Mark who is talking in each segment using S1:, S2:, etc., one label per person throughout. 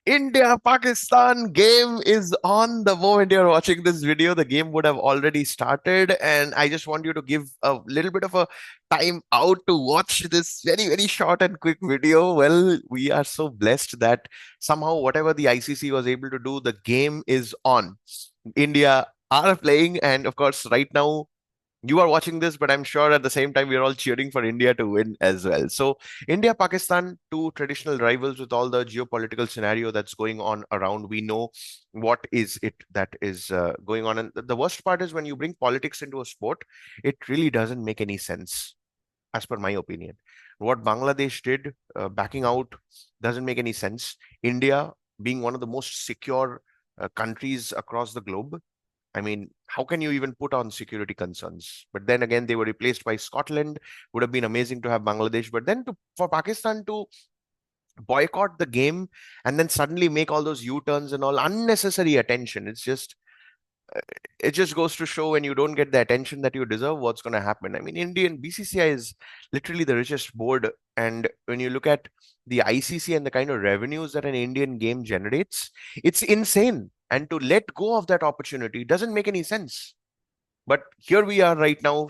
S1: India Pakistan game is on. The moment you're watching this video, the game would have already started. And I just want you to give a little bit of a time out to watch this very, very short and quick video. Well, we are so blessed that somehow, whatever the ICC was able to do, the game is on. India are playing, and of course, right now, you are watching this, but I'm sure at the same time we're all cheering for India to win as well. So, India, Pakistan, two traditional rivals with all the geopolitical scenario that's going on around. We know what is it that is going on. And the worst part is when you bring politics into a sport, it really doesn't make any sense, as per my opinion. What Bangladesh did, backing out, doesn't make any sense. India, being one of the most secure countries across the globe, I mean, how can you even put on security concerns? But then again, they were replaced by Scotland. Would have been amazing to have Bangladesh. But then for Pakistan to boycott the game and then suddenly make all those U-turns and all unnecessary attention, it just goes to show when you don't get the attention that you deserve, what's going to happen. I mean, Indian BCCI is literally the richest board. And when you look at the ICC and the kind of revenues that an Indian game generates, it's insane. And to let go of that opportunity doesn't make any sense. But here we are right now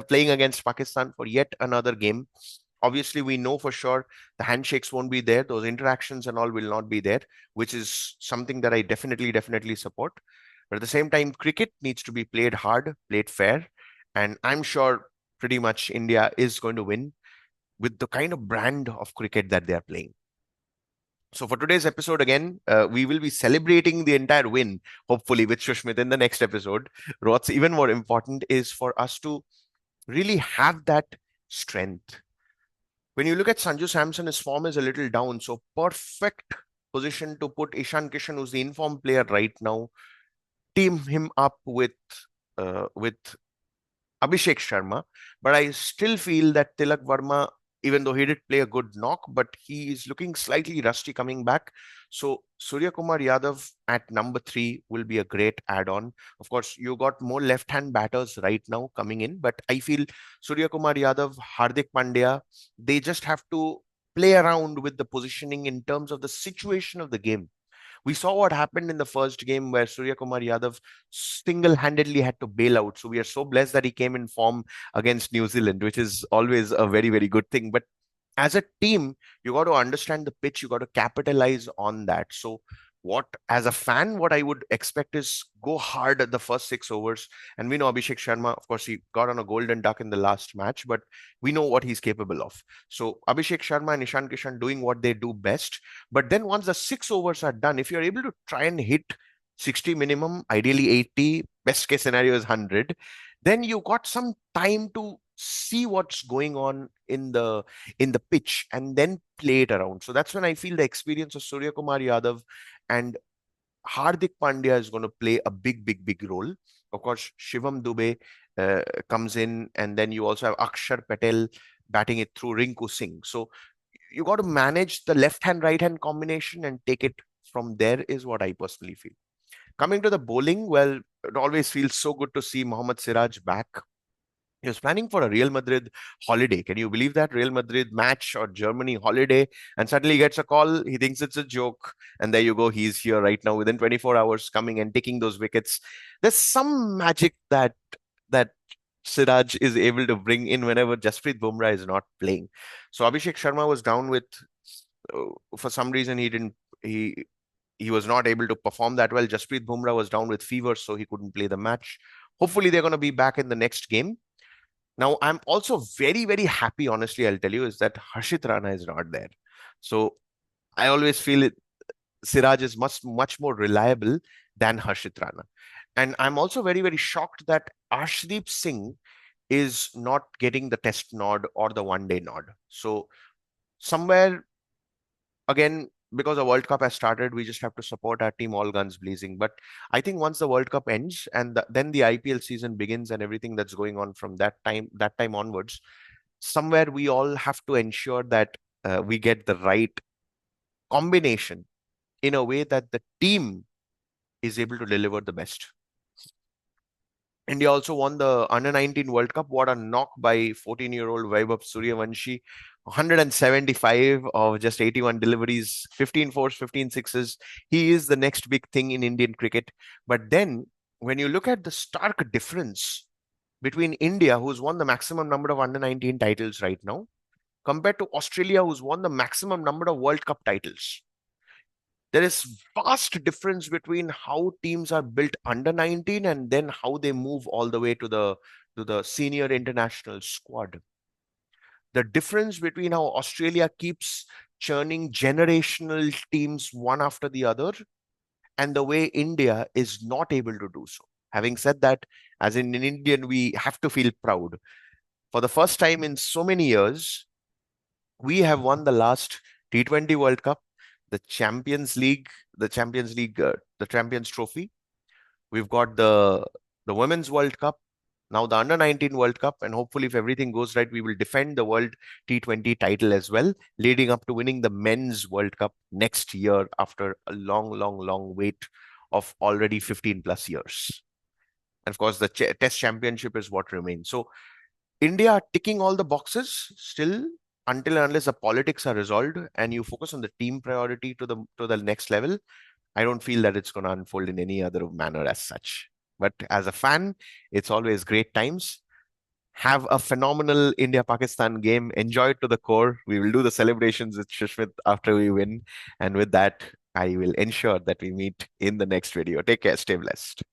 S1: playing against Pakistan for yet another game. Obviously, we know for sure the handshakes won't be there. Those interactions and all will not be there, which is something that I definitely support. But at the same time, cricket needs to be played hard, played fair. And I'm sure pretty much India is going to win with the kind of brand of cricket that they are playing. So for today's episode, again, we will be celebrating the entire win, hopefully with Shushmit in the next episode. What's even more important is for us to really have that strength. When you look at Sanju Samson, his form is a little down. So perfect position to put Ishan Kishan, who's the informed player right now, team him up with Abhishek Sharma. But I still feel that Tilak Varma, even though he did play a good knock, but he is looking slightly rusty coming back. So Surya Kumar Yadav at number 3 will be a great add-on. Of course, you got more left-hand batters right now coming in, but I feel Surya Kumar Yadav, Hardik Pandya, they just have to play around with the positioning in terms of the situation of the game. We saw what happened in the first game where Surya Kumar Yadav single-handedly had to bail out. So we are so blessed that he came in form against New Zealand, which is always a very, very good thing. But as a team, you got to understand the pitch, you got to capitalize on that. So what, as a fan, what I would expect is go hard at the first 6 overs. And we know Abhishek Sharma, of course, he got on a golden duck in the last match, but we know what he's capable of. So Abhishek Sharma and Ishan Kishan doing what they do best. But then once the 6 overs are done, if you're able to try and hit 60 minimum, ideally 80, best case scenario is 100, then you got some time to see what's going on in the pitch and then play it around. So that's when I feel the experience of Surya Kumar Yadav and Hardik Pandya is going to play a big role. Of course, Shivam Dubey comes in, and then you also have Akshar Patel batting it through Rinku Singh. So you got to manage the left hand, right hand combination and take it from there, is what I personally feel. Coming to the bowling, well, it always feels so good to see Mohammad Siraj back. He was planning for a Real Madrid holiday. Can you believe that? Real Madrid match or Germany holiday, and suddenly he gets a call. He thinks it's a joke, and there you go. He's here right now within 24 hours, coming and taking those wickets. There's some magic that Siraj is able to bring in whenever Jasprit Bumrah is not playing. So Abhishek Sharma was down with, for some reason, he was not able to perform that well. Jasprit Bumrah was down with fever, so he couldn't play the match. Hopefully, they're going to be back in the next game. Now, I'm also very happy, honestly, I'll tell you, is that Harshit Rana is not there. So I always feel Siraj is much more reliable than Harshit Rana. And I'm also very shocked that Arshdeep Singh is not getting the test nod or the one day nod. So somewhere, again, because the World Cup has started, we just have to support our team all guns blazing. But I think once the World Cup ends and then the IPL season begins and everything that's going on from that time onwards, somewhere we all have to ensure that we get the right combination in a way that the team is able to deliver the best. India also won the Under 19 World Cup. What a knock by 14-year-old Vaibhav Suryavanshi. 175 of just 81 deliveries, 15 fours, 15 sixes. He is the next big thing in Indian cricket. But then when you look at the stark difference between India, who's won the maximum number of under 19 titles right now, compared to Australia, who's won the maximum number of World Cup titles, there is vast difference between how teams are built under 19 and then how they move all the way to the senior international squad. The difference between how Australia keeps churning generational teams one after the other and the way India is not able to do so. Having said that, as in an Indian, we have to feel proud. For the first time in so many years, we have won the last T20 World Cup, the Champions League, the Champions Trophy. We've got the Women's World Cup, now the Under 19 World Cup, and hopefully, if everything goes right, we will defend the World T20 title as well, leading up to winning the Men's World Cup next year after a long, long, long wait of already 15 plus years. And of course, the Test Championship is what remains. So India are ticking all the boxes still until and unless the politics are resolved and you focus on the team priority to the next level. I don't feel that it's going to unfold in any other manner as such. But as a fan, it's always great times. Have a phenomenal India Pakistan game. Enjoy it to the core. We will do the celebrations with Susmit after we win. And with that, I will ensure that we meet in the next video. Take care. Stay blessed.